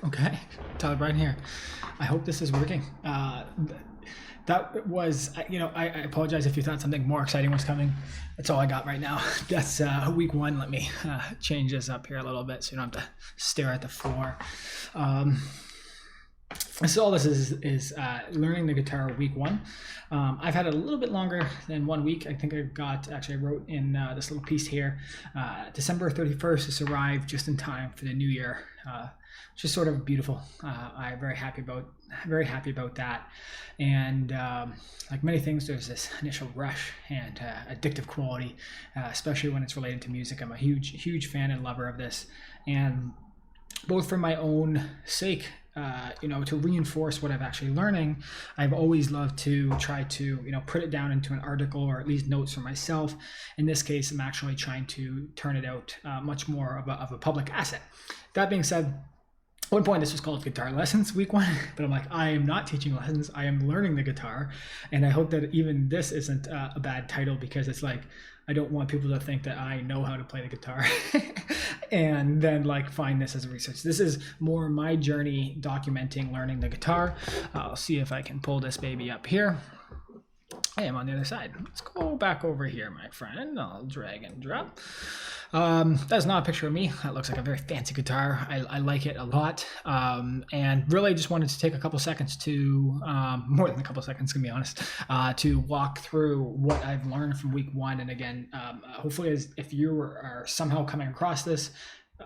Okay, Tyler Bryden here. I hope this is working. That was, I apologize if you thought something more exciting was coming. That's all I got right now. That's week one. Let me change this up here a little bit so you don't have to stare at the floor. So all this is learning the guitar week one. I've had it a little bit longer than 1 week. I think I wrote in this little piece here, December 31st. This arrived just in time for the new year, which is sort of beautiful. I'm very happy about that. And like many things, there's this initial rush and addictive quality, especially when it's related to music. I'm a huge fan and lover of this, and both for my own sake, to reinforce what I'm actually learning, I've always loved to try to, put it down into an article or at least notes for myself. In this case, I'm actually trying to turn it out much more of a public asset. That being said, at one point this was called Guitar Lessons Week 1, but I'm like, I am not teaching lessons, I am learning the guitar. And I hope that even this isn't a bad title, because it's like, I don't want people to think that I know how to play the guitar and then find this as a research. This is more my journey documenting learning the guitar. I'll see if I can pull this baby up here. I am on the other side. Let's go back over here, my friend. I'll drag and drop. That's not a picture of me. That looks like a very fancy guitar. I like it a lot. And really just wanted to take a couple seconds to, more than a couple seconds to be honest, to walk through what I've learned from week one. And again, hopefully if you are somehow coming across this,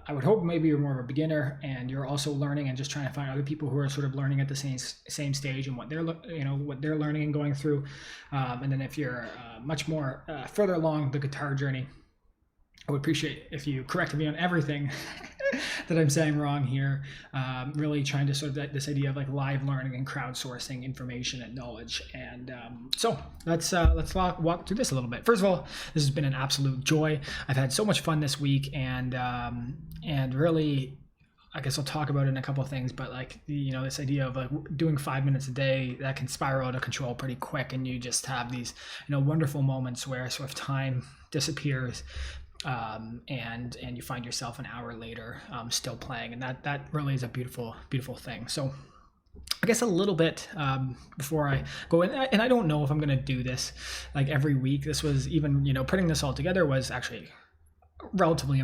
I would hope maybe you're more of a beginner and you're also learning and just trying to find other people who are sort of learning at the same stage and what they're learning and going through. And then if you're much more further along the guitar journey, I would appreciate if you corrected me on everything that I'm saying wrong here. Really trying to sort of this idea of live learning and crowdsourcing information and knowledge. And so let's walk through this a little bit. First of all, this has been an absolute joy. I've had so much fun this week, and really, I guess I'll talk about it in a couple of things, but this idea of doing 5 minutes a day, that can spiral out of control pretty quick, and you just have these wonderful moments where sort of time disappears. And you find yourself an hour later still playing, and that really is a beautiful thing. So I guess a little bit before I go in, and I don't know if I'm going to do this every week. This was even, putting this all together was actually relatively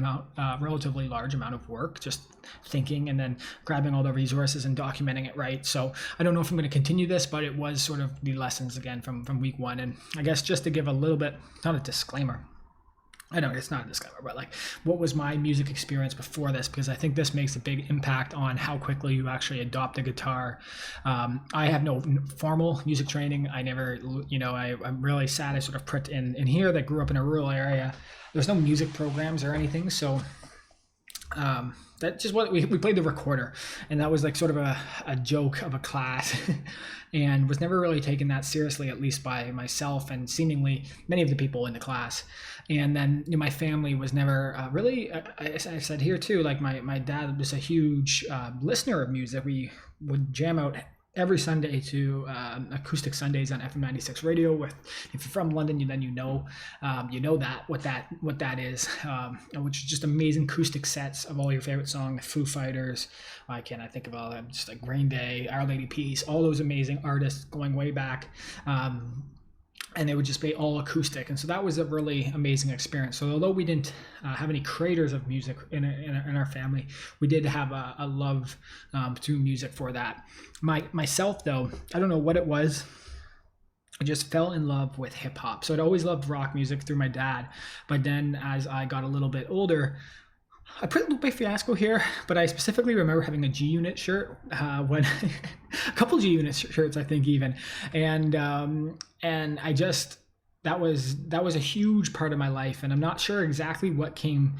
large amount of work, just thinking and then grabbing all the resources and documenting it right. So I don't know if I'm going to continue this, but it was sort of the lessons again from week one. And I guess just to give a little bit, not a disclaimer, I know it's not a disclaimer, but what was my music experience before this? Because I think this makes a big impact on how quickly you actually adopt the guitar. I have no formal music training. I never, I'm really sad. I sort of put in here that grew up in a rural area. There's no music programs or anything. So that's just what we played the recorder, and that was sort of a joke of a class and was never really taken that seriously, at least by myself and seemingly many of the people in the class. And then my family was never really, I said here too, my dad was a huge listener of music. We would jam out every Sunday to acoustic Sundays on FM 96 radio. If you're from London, you know what that is, which is just amazing acoustic sets of all your favorite songs, Foo Fighters. Why can't I think of all of them? Just Green Day, Our Lady Peace, all those amazing artists going way back. And they would just be all acoustic, and so that was a really amazing experience. So although we didn't have any creators of music in our family, we did have a love to music for that. Myself though, I don't know what it was, I just fell in love with hip hop. So I'd always loved rock music through my dad, but then as I got a little bit older, I put Lupe Fiasco here, but I specifically remember having a G Unit shirt when a couple G Unit shirts, I think even, and I just that was a huge part of my life, and I'm not sure exactly what came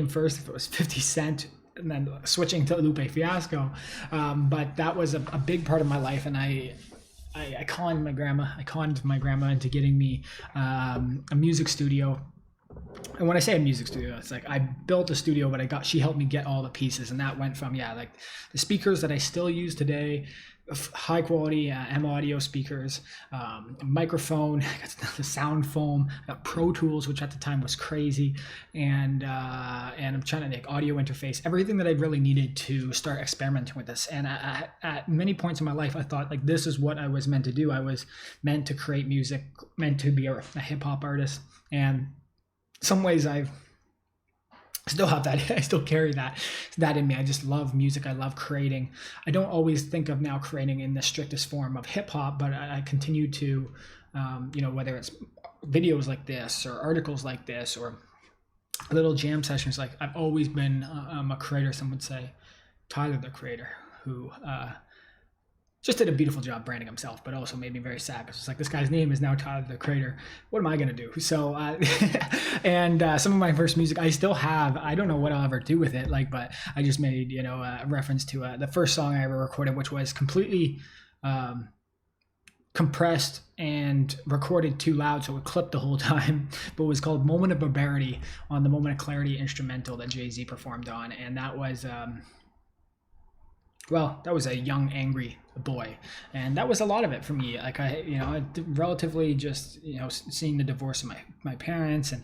first, if it was 50 Cent and then switching to Lupe Fiasco, but that was a big part of my life, and I conned my grandma into getting me a music studio. And when I say a music studio, it's I built a studio, but she helped me get all the pieces, and that went from the speakers that I still use today, high quality M audio speakers, microphone, the sound foam, Pro Tools, which at the time was crazy, and I'm trying to make audio interface, everything that I really needed to start experimenting with this. And at many points in my life, I thought like this is what I was meant to do. I was meant to create music, meant to be a hip hop artist, and some ways I still have that. I still carry that in me. I just love music. I love creating. I don't always think of now creating in the strictest form of hip hop, but I continue to, whether it's videos like this or articles like this or little jam sessions, like I've always been a creator. Some would say Tyler the Creator, who just did a beautiful job branding himself, but also made me very sad because it's like, this guy's name is now Tyler the Creator. What am I going to do? So, and some of my first music, I still have, I don't know what I'll ever do with it. Like, but I just made, a reference to the first song I ever recorded, which was completely compressed and recorded too loud, so it clipped the whole time, but it was called Moment of Barbarity on the Moment of Clarity instrumental that Jay-Z performed on. And that was, that was a young, angry boy. And that was a lot of it for me. Like I relatively just, seeing the divorce of my parents and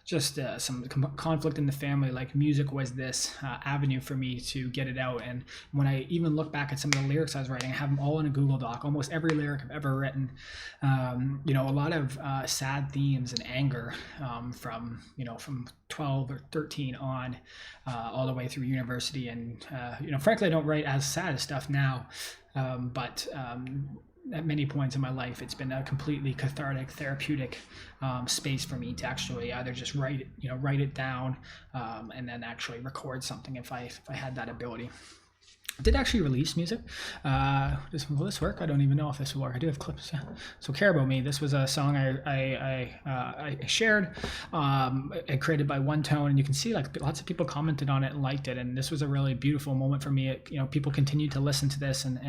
just some conflict in the family, like music was this avenue for me to get it out. And when I even look back at some of the lyrics I was writing, I have them all in a Google Doc, almost every lyric I've ever written. A lot of sad themes and anger from 12 or 13 on all the way through university. And, frankly, I don't write as sad stuff now. But at many points in my life, it's been a completely cathartic, therapeutic space for me to actually either just write it down and then actually record something if I had that ability. I did actually release music. Will this work? I don't even know if this will work. I do have clips. Yeah. So Care About Me. This was a song I shared, created by One Tone, and you can see like lots of people commented on it and liked it. And this was a really beautiful moment for me. People continue to listen to this, and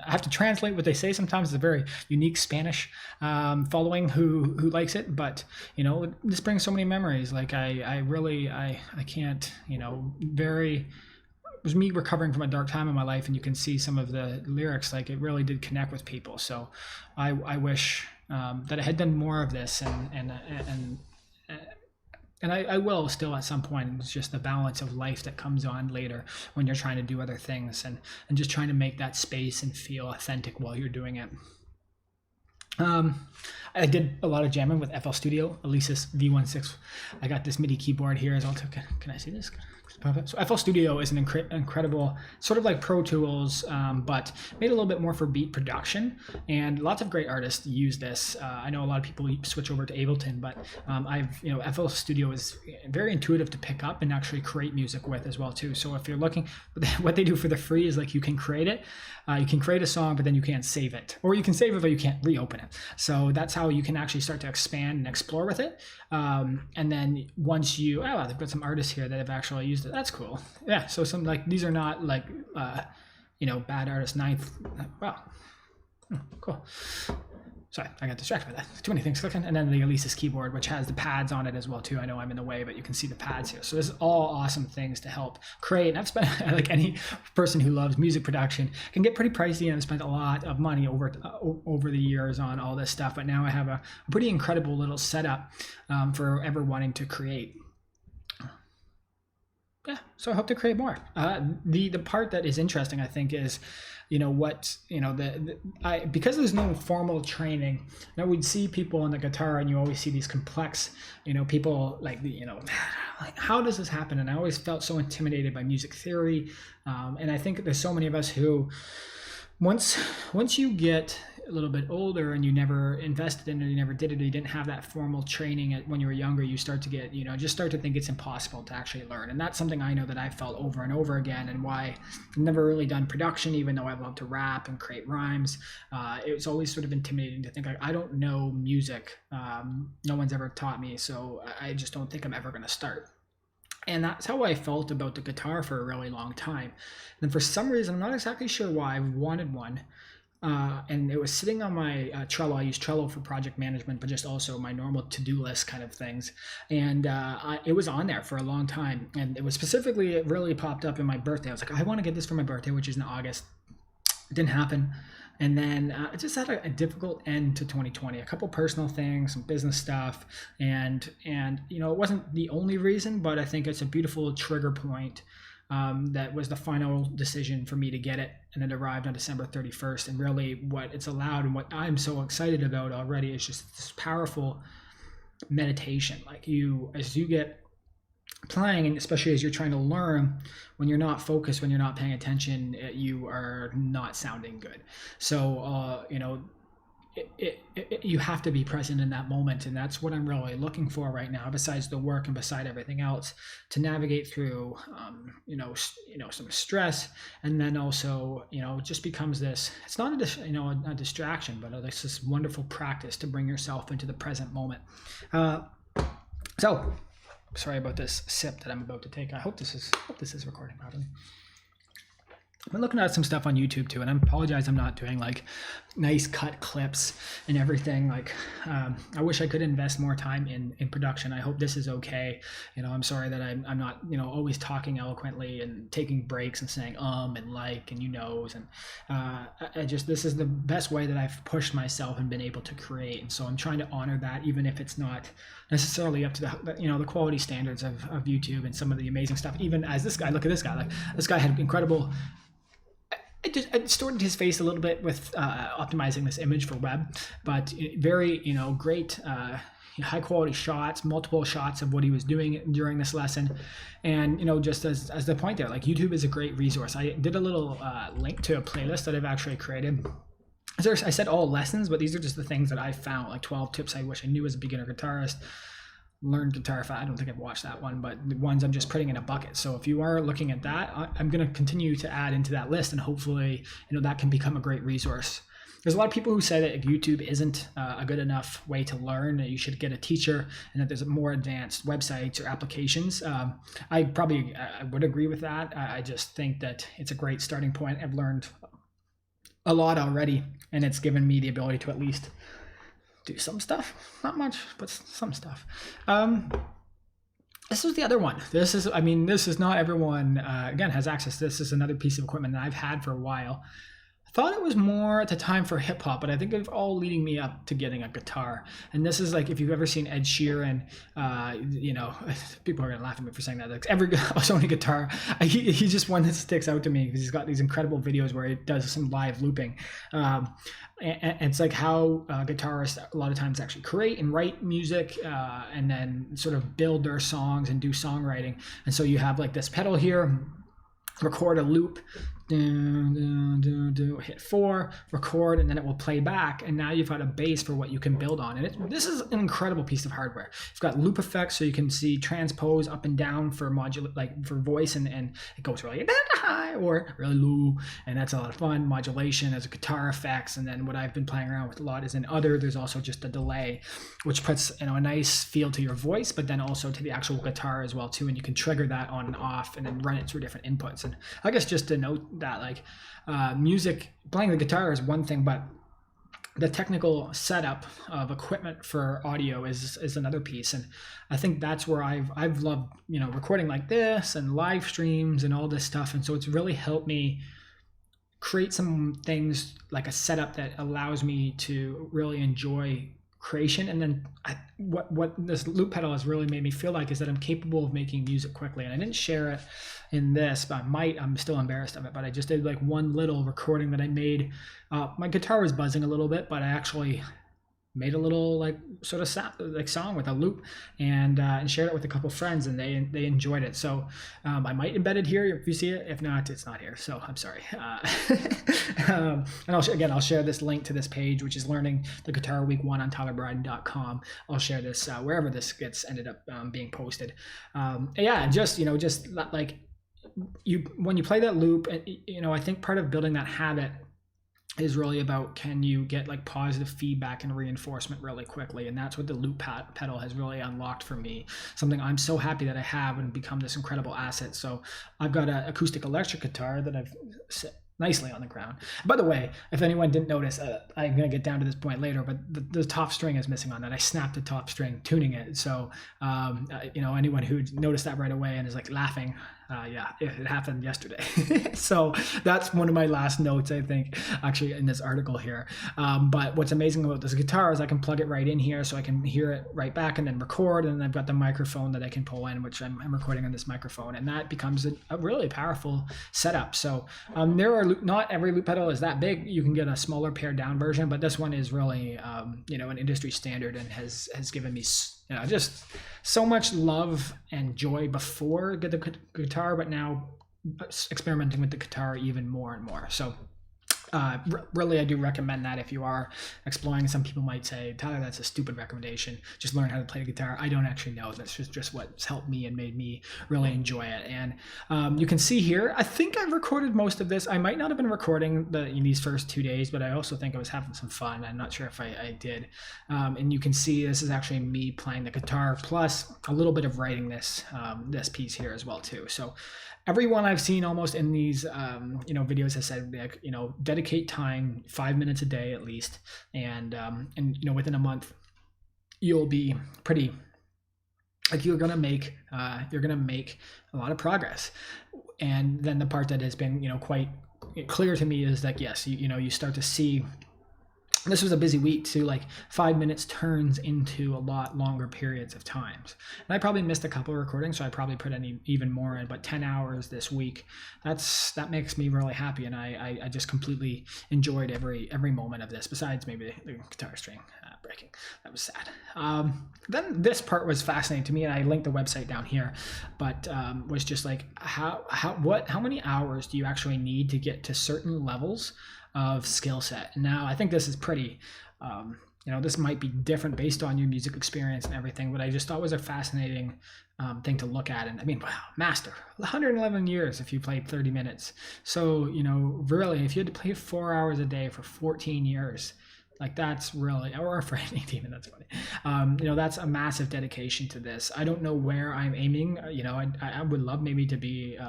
I have to translate what they say sometimes. It's a very unique Spanish following who likes it, but this brings so many memories. Like I can't, it was me recovering from a dark time in my life, and you can see some of the lyrics, like it really did connect with people. So I wish that I had done more of this, and I will still at some point. It's just the balance of life that comes on later when you're trying to do other things and just trying to make that space and feel authentic while you're doing it. I did a lot of jamming with FL Studio, Alesis V16. I got this MIDI keyboard here as well. Can I see this? So FL Studio is an incredible, sort of like Pro Tools, but made a little bit more for beat production. And lots of great artists use this. I know a lot of people switch over to Ableton, but FL Studio is very intuitive to pick up and actually create music with as well too. So if you're looking, what they do for the free is like you can create it. You can create a song, but then you can't save it, or you can save it, but you can't reopen it. So that's how you can actually start to expand and explore with it. And then once they've got some artists here that have actually used it. That's cool. Yeah. So some these are not like, bad artist ninth. Wow. Cool. Sorry, I got distracted by that. Too many things clicking. And then the Alesis keyboard, which has the pads on it as well too. I know I'm in the way, but you can see the pads here. So this is all awesome things to help create. And I've spent, like any person who loves music production, can get pretty pricey, and I've spent a lot of money over the years on all this stuff. But now I have a pretty incredible little setup for ever wanting to create. Yeah, so I hope to create more. The part that is interesting, I think, is because there's no formal training. We'd see people on the guitar, and you always see these complex, people like like, how does this happen? And I always felt so intimidated by music theory, and I think there's so many of us who, once you get a little bit older and you never invested in it, you never did it, or you didn't have that formal training when you were younger, you start to get, just start to think it's impossible to actually learn. And that's something I know that I felt over and over again, and why I've never really done production, even though I love to rap and create rhymes. It was always sort of intimidating to think, like, I don't know music. No one's ever taught me, so I just don't think I'm ever going to start. And that's how I felt about the guitar for a really long time. And for some reason, I'm not exactly sure why, I wanted one. And it was sitting on my Trello. I use Trello for project management, but just also my normal to-do list kind of things. And it was on there for a long time. And it was specifically, it really popped up in my birthday. I was like, I want to get this for my birthday, which is in August. It didn't happen. And then it just had a difficult end to 2020. A couple personal things, some business stuff, and you know, it wasn't the only reason, but I think it's a beautiful trigger point. That was the final decision for me to get it, and it arrived on December 31st. And really, what it's allowed and what I'm so excited about already is just this powerful meditation. Like as you get playing, and especially as you're trying to learn, when you're not focused, when you're not paying attention, you are not sounding good. So you know, you have to be present in that moment, and that's what I'm really looking for right now, besides the work and beside everything else, to navigate through you know, some stress. And then also, you know, it just becomes this, it's not a distraction, but it's this wonderful practice to bring yourself into the present moment. So sorry about this sip that I'm about to take. I hope this is recording properly. I've been looking at some stuff on YouTube too, and I apologize I'm not doing like nice cut clips and everything. Like I wish I could invest more time in production. I hope this is okay. You know, I'm sorry that I'm not, you know, always talking eloquently and taking breaks and saying and like and you knows, and I just, this is the best way that I've pushed myself and been able to create. And so I'm trying to honor that, even if it's not necessarily up to the, you know, the quality standards of YouTube and some of the amazing stuff. Even as this guy, look at this guy, like this guy had incredible. I distorted his face a little bit with optimizing this image for web, but very, you know, great high quality shots, multiple shots of what he was doing during this lesson. And, you know, just as the point there, like YouTube is a great resource. I did a little link to a playlist that I've actually created. I said all lessons, but these are just the things that I found, like 12 tips I wish I knew as a beginner guitarist. Learn guitar. I don't think I've watched that one, but the ones I'm just putting in a bucket. So if you are looking at that, I'm going to continue to add into that list, and hopefully, you know, that can become a great resource. There's a lot of people who say that YouTube isn't a good enough way to learn, that you should get a teacher, and that there's more advanced websites or applications. I would agree with that. I just think that it's a great starting point. I've learned a lot already, and it's given me the ability to at least do some stuff, not much, but some stuff. This was the other one. This is not everyone, again, has access. This is another piece of equipment that I've had for a while. I thought it was more at the time for hip hop, but I think it's all leading me up to getting a guitar. And this is like, if you've ever seen Ed Sheeran, you know, people are gonna laugh at me for saying that. Like every Sony guitar, he's just one that sticks out to me because he's got these incredible videos where he does some live looping. And it's like how guitarists a lot of times actually create and write music and then sort of build their songs and do songwriting. And so you have like this pedal here, record a loop, hit 4, record, and then it will play back, and now you've got a base for what you can build on. And this is an incredible piece of hardware. You've got loop effects, so you can see transpose up and down for like for voice, and it goes really high or really low, and that's a lot of fun. Modulation as a guitar effects, and then what I've been playing around with a lot is in other, there's also just a delay, which puts, you know, a nice feel to your voice, but then also to the actual guitar as well too, and you can trigger that on and off and then run it through different inputs. And I guess just to note that, like music, playing the guitar is one thing, but the technical setup of equipment for audio is another piece. And I think that's where I've loved, you know, recording like this and live streams and all this stuff. And so it's really helped me create some things, like a setup that allows me to really enjoy creation. And then what this loop pedal has really made me feel like is that I'm capable of making music quickly. And I didn't share it in this, but I'm still embarrassed of it, but I just did like one little recording that I made. My guitar was buzzing a little bit, but I actually made a little like sort of song with a loop and shared it with a couple friends, and they enjoyed it. So I might embed it here if you see it. If not, it's not here. So I'm sorry. And I'll share this link to this page, which is Learning the Guitar Week 1 on tylerbryden.com. I'll share this wherever this ended up being posted. Yeah, just like when you play that loop, you know, I think part of building that habit is really about, can you get like positive feedback and reinforcement really quickly? And that's what the loop pedal has really unlocked for me, something I'm so happy that I have and become this incredible asset. So I've got an acoustic electric guitar that I've set nicely on the ground. By the way, if anyone didn't notice, I'm going to get down to this point later, but the top string is missing on that. I snapped the top string tuning it. So, you know, anyone who noticed that right away and is like laughing, Yeah, it happened yesterday. So that's one of my last notes, I think, actually in this article here. But what's amazing about this guitar is I can plug it right in here, so I can hear it right back and then record. And I've got the microphone that I can pull in, which I'm recording on this microphone, and that becomes a really powerful setup. So there are not every loop pedal is that big. You can get a smaller pared down version, but this one is really an industry standard and has given me just so much love and joy before the guitar, but now experimenting with the guitar even more and more. So really, I do recommend that if you are exploring. Some people might say, Tyler, that's a stupid recommendation. Just learn how to play the guitar. I don't actually know. That's just what's helped me and made me really enjoy it. And you can see here, I think I've recorded most of this. I might not have been recording in these first 2 days, but I also think I was having some fun. I'm not sure if I did. And you can see this is actually me playing the guitar, plus a little bit of writing this piece here as well too. So everyone I've seen almost in these videos has said, dedicate time, 5 minutes a day at least, and within a month you'll be pretty, like, you're gonna make a lot of progress. And then the part that has been quite clear to me is that yes, you start to see. This was a busy week too, like 5 minutes turns into a lot longer periods of times. And I probably missed a couple of recordings, so I probably put even more in, but 10 hours this week, that makes me really happy. And I just completely enjoyed every moment of this, besides maybe the guitar string breaking. That was sad. Then this part was fascinating to me, and I linked the website down here, but was just like, how many hours do you actually need to get to certain levels of skill set? Now, I think this is pretty, this might be different based on your music experience and everything, but I just thought it was a fascinating thing to look at. And I mean, wow, master, 111 years if you played 30 minutes. So, really, if you had to play 4 hours a day for 14 years, like that's really, or for 18, that's funny. That's a massive dedication to this. I don't know where I'm aiming. I would love maybe to be,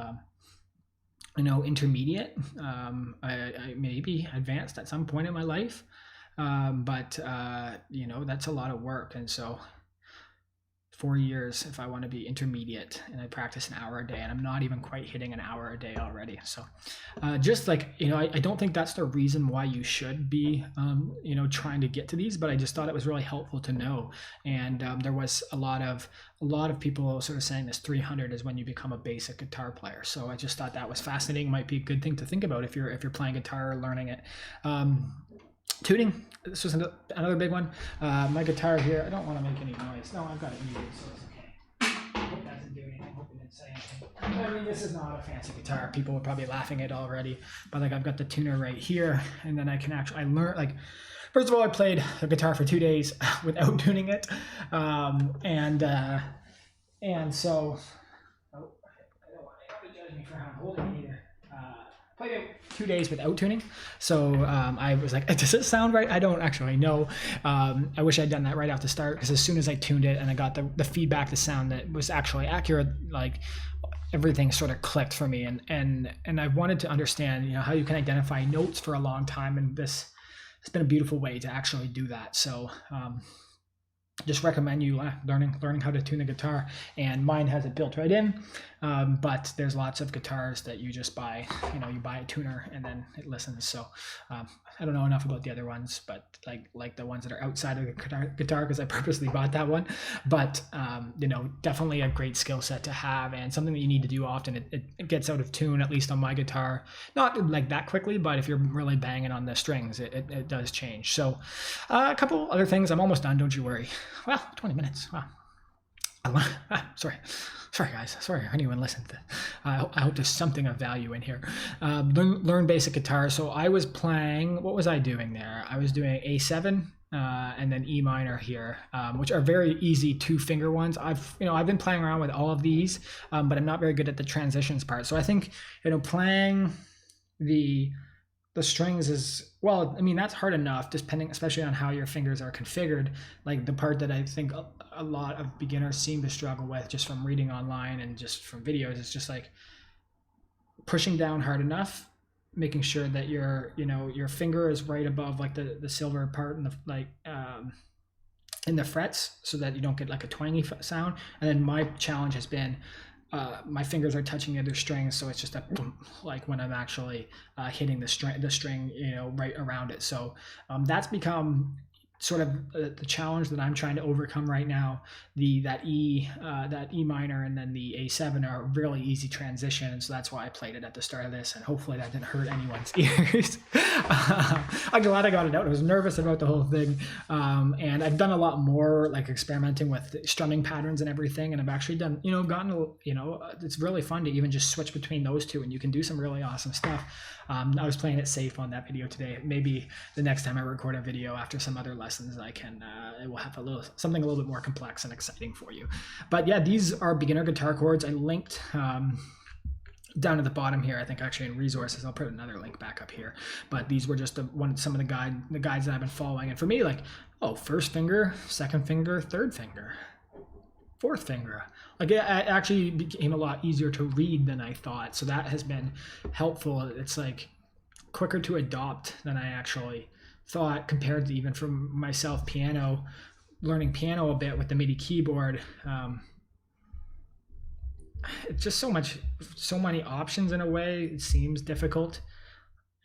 intermediate, I maybe advanced at some point in my life, but that's a lot of work. And so 4 years if I want to be intermediate, and I practice an hour a day, and I'm not even quite hitting an hour a day already. So just like, I don't think that's the reason why you should be trying to get to these, but I just thought it was really helpful to know. And there was a lot of people sort of saying this 300 is when you become a basic guitar player. So I just thought that was fascinating. Might be a good thing to think about if you're playing guitar or learning it. Tuning, this was another big one. My guitar here, I don't want to make any noise. No, I've got it muted, so it's okay. I hope that didn't do anything. I hope it didn't say anything. I mean, this is not a fancy guitar. People are probably laughing at it already, but like, I've got the tuner right here, and then I can actually, I learned, like, first of all, I played the guitar for 2 days without tuning it. And so, I don't want anyone to judge me for how I'm holding it either. Played it 2 days without tuning. So I was like, does it sound right? I don't actually know. I wish I'd done that right off the start, because as soon as I tuned it and I got the feedback, the sound that was actually accurate, like, everything sort of clicked for me. And I wanted to understand, how you can identify notes for a long time. And this has been a beautiful way to actually do that. So just recommend you learning how to tune the guitar, and mine has it built right in. But there's lots of guitars that you just buy, you buy a tuner and then it listens. So I don't know enough about the other ones, but like the ones that are outside of the guitar, because I purposely bought that one. But definitely a great skill set to have, and something that you need to do often. It gets out of tune, at least on my guitar, not like that quickly, but if you're really banging on the strings, it does change. So a couple other things. I'm almost done, don't you worry. Well, 20 minutes. Wow. Sorry guys. Sorry anyone listened to. I hope there's something of value in here. Learn basic guitar. So I was playing. What was I doing there? I was doing A7 and then E minor here, which are very easy 2-finger ones. I've been playing around with all of these, but I'm not very good at the transitions part. So I think playing the strings is, well, I mean, that's hard enough, depending, especially on how your fingers are configured. Like the part that I think a lot of beginners seem to struggle with, just from reading online and just from videos, is just like pushing down hard enough, making sure that your finger is right above like the silver part and in the frets, so that you don't get like a twangy sound. And then my challenge has been my fingers are touching the other strings, so it's just a boom, like when I'm actually hitting the string, you know, right around it. So that's become sort of the challenge that I'm trying to overcome right now. That E minor and then the A7 are really easy transitions, so that's why I played it at the start of this, and hopefully that didn't hurt anyone's ears. I'm glad I got it out. I was nervous about the whole thing, and I've done a lot more like experimenting with strumming patterns and everything, and I've actually done, you know, it's really fun to even just switch between those two, and you can do some really awesome stuff. I was playing it safe on that video today. Maybe the next time I record a video after some other lessons, I can it will have something a little bit more complex and exciting for you. But yeah, these are beginner guitar chords. I linked down at the bottom here, I think actually in resources. I'll put another link back up here. But these were just some of the guides that I've been following. And for me, like, oh, first finger, second finger, third finger, fourth finger. Like, it actually became a lot easier to read than I thought. So that has been helpful. It's like quicker to adopt than I actually thought, compared to even from myself learning piano a bit with the MIDI keyboard. It's just so many options in a way. It seems difficult,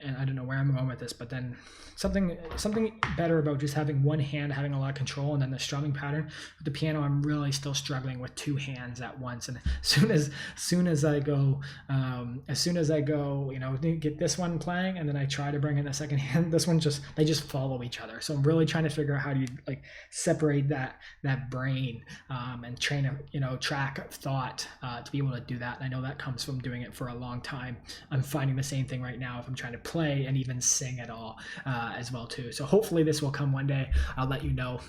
and I don't know where I'm going with this, but then something better about just having one hand having a lot of control, and then the strumming pattern. With the piano, I'm really still struggling with two hands at once, and as soon as I go, you know, get this one playing, and then I try to bring in the second hand, this one they just follow each other. So I'm really trying to figure out how do you like separate that brain and train a, you know, track of thought to be able to do that. And I know that comes from doing it for a long time. I'm finding the same thing right now if I'm trying to play and even sing at all as well too. So hopefully this will come one day. I'll let you know.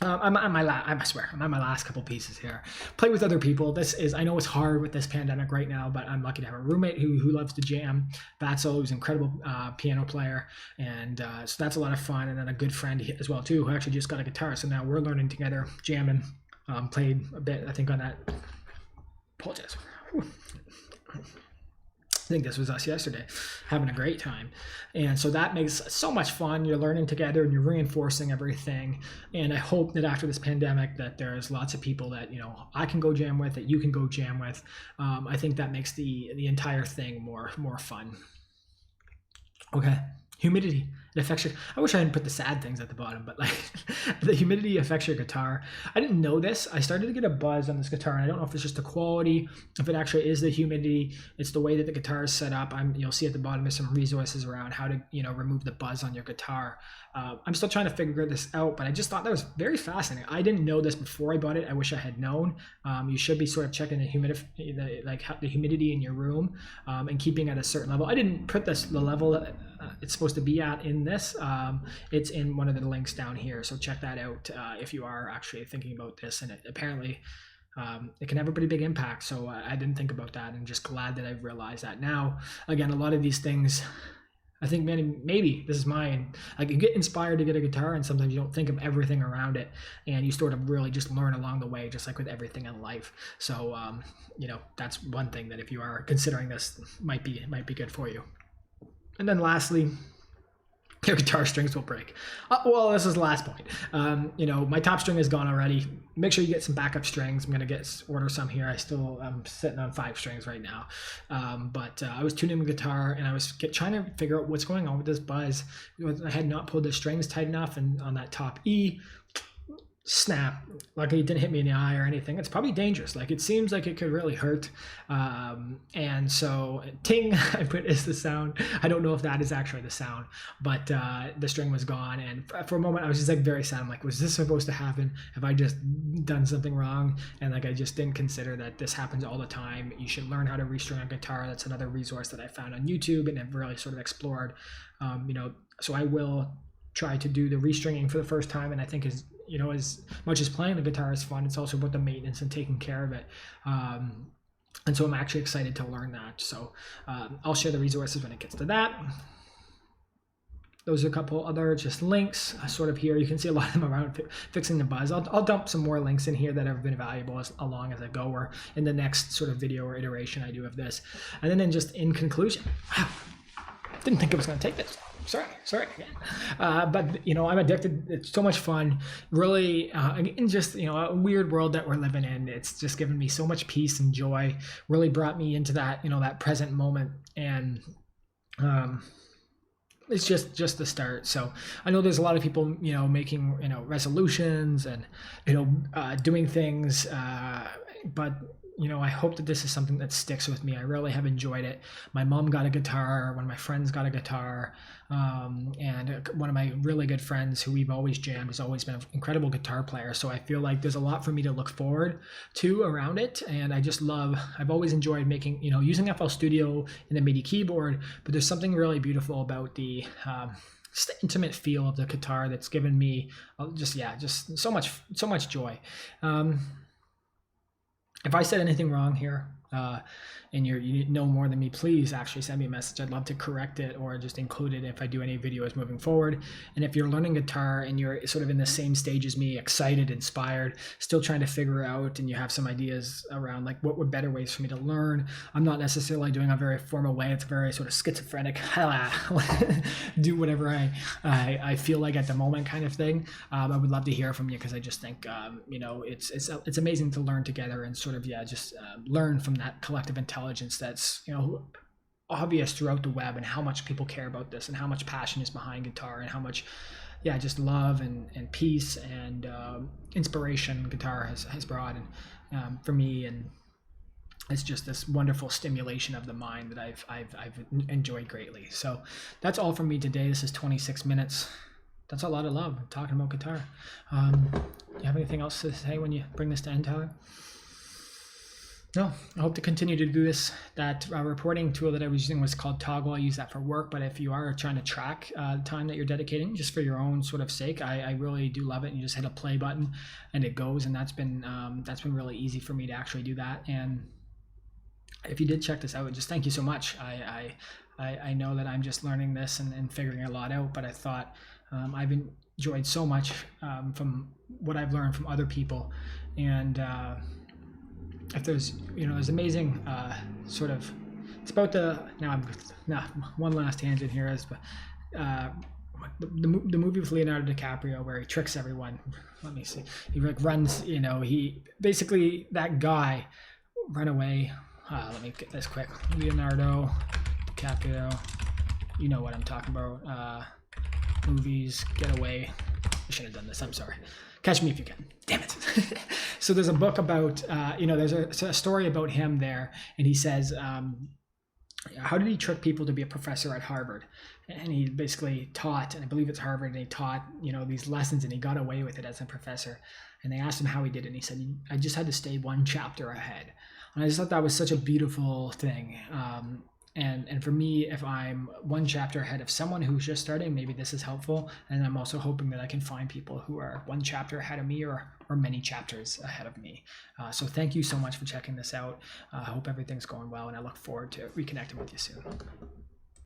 I swear, I'm on my last couple pieces here. Play with other people. I know it's hard with this pandemic right now, but I'm lucky to have a roommate who loves to jam. Batso, who's an incredible piano player, and so that's a lot of fun. And then a good friend as well too, who actually just got a guitar. So now we're learning together, jamming. Played a bit, I think, on that. Apologize. I think this was us yesterday, having a great time. And so that makes so much fun. You're learning together and you're reinforcing everything. And I hope that after this pandemic that there's lots of people that, you know, I can go jam with, that you can go jam with. I think that makes the entire thing more fun. Okay. Humidity. It affects your, I wish I hadn't put the sad things at the bottom, but like the humidity affects your guitar. I didn't know this. I started to get a buzz on this guitar, and I don't know if it's just the quality, if it actually is the humidity. It's the way that the guitar is set up. You'll see at the bottom is some resources around how to, you know, remove the buzz on your guitar. I'm still trying to figure this out, but I just thought that was very fascinating. I didn't know this before I bought it. I wish I had known. You should be sort of checking the humidity in your room and keeping it at a certain level. I didn't put the level that it's supposed to be at in this. It's in one of the links down here, so check that out if you are actually thinking about this. And apparently it can have a pretty big impact, so I didn't think about that, and just glad that I've realized that now. Again, a lot of these things, I think maybe this is mine. Like, you get inspired to get a guitar, and sometimes you don't think of everything around it, and you sort of really just learn along the way, just like with everything in life. So you know, that's one thing that if you are considering this, might be good for you. And then lastly, your guitar strings will break. Well, this is the last point. You know, my top string is gone already. Make sure you get some backup strings. I'm gonna order some here. I'm sitting on 5 strings right now. But I was tuning the guitar, and I was trying to figure out what's going on with this buzz. I had not pulled the strings tight enough, and on that top E, snap. Luckily it didn't hit me in the eye or anything. It's probably dangerous. Like, it seems like it could really hurt. And so ting, I put is the sound. I don't know if that is actually the sound, but the string was gone. And for a moment I was just like very sad. I'm like, was this supposed to happen? Have I just done something wrong? And like, I just didn't consider that this happens all the time. You should learn how to restring a guitar. That's another resource that I found on YouTube and have really sort of explored. You know, so I will try to do the restringing for the first time, and I think you know, as much as playing the guitar is fun, it's also about the maintenance and taking care of it. And so I'm actually excited to learn that. So I'll share the resources when it gets to that. Those are a couple other just links sort of here. You can see a lot of them around fixing the buzz. I'll dump some more links in here that have been valuable along as I go, or in the next sort of video or iteration I do of this. And then just in conclusion, wow, didn't think it was going to take this long. Sorry. But you know, I'm addicted. It's so much fun. Really, in just, you know, a weird world that we're living in. It's just given me so much peace and joy. Really brought me into that, you know, that present moment. And it's just the start. So I know there's a lot of people, you know, making, you know, resolutions and, you know, doing things, but you know, I hope that this is something that sticks with me. I really have enjoyed it. My mom got a guitar, one of my friends got a guitar, and one of my really good friends who we've always jammed has always been an incredible guitar player. So I feel like there's a lot for me to look forward to around it. And I just love, I've always enjoyed making, you know, using FL Studio and the MIDI keyboard, but there's something really beautiful about the intimate feel of the guitar that's given me just so much joy. If I said anything wrong here, and you know more than me, please actually send me a message. I'd love to correct it or just include it if I do any videos moving forward. And if you're learning guitar and you're sort of in the same stage as me, excited, inspired, still trying to figure out, and you have some ideas around like what would better ways for me to learn. I'm not necessarily doing a very formal way. It's very sort of schizophrenic, do whatever I feel like at the moment kind of thing. I would love to hear from you, because I just think you know, it's amazing to learn together and sort of just learn from that collective intelligence that's, you know, obvious throughout the web, and how much people care about this and how much passion is behind guitar and how much just love and peace and inspiration guitar has brought for me. And it's just this wonderful stimulation of the mind that I've enjoyed greatly. So that's all from me today. This is 26 minutes. That's a lot of love talking about guitar. Do you have anything else to say when you bring this to end, Tyler? No, I hope to continue to do this. That reporting tool that I was using was called Toggle. I use that for work, but if you are trying to track the time that you're dedicating just for your own sort of sake, I really do love it. And you just hit a play button and it goes, and that's been really easy for me to actually do that. And if you did check this out, just thank you so much. I know that I'm just learning this and figuring a lot out, but I thought I've enjoyed so much from what I've learned from other people. And if there's, you know, there's amazing sort of, it's about one last tangent here is the movie with Leonardo DiCaprio where he tricks everyone. Let me see. He like runs, you know, he basically, that guy run away. Let me get this quick. Leonardo DiCaprio, you know what I'm talking about. Movies, Get Away. I should have done this, I'm sorry. Catch Me If You Can. Damn it. So there's a book about, you know, there's a story about him there, and he says, how did he trick people to be a professor at Harvard? And he basically taught, and I believe it's Harvard, and he taught, you know, these lessons, and he got away with it as a professor. And they asked him how he did it, and he said, I just had to stay one chapter ahead. And I just thought that was such a beautiful thing. And for me, if I'm one chapter ahead of someone who's just starting, maybe this is helpful. And I'm also hoping that I can find people who are one chapter ahead of me or many chapters ahead of me. So thank you so much for checking this out. I hope everything's going well, and I look forward to reconnecting with you soon.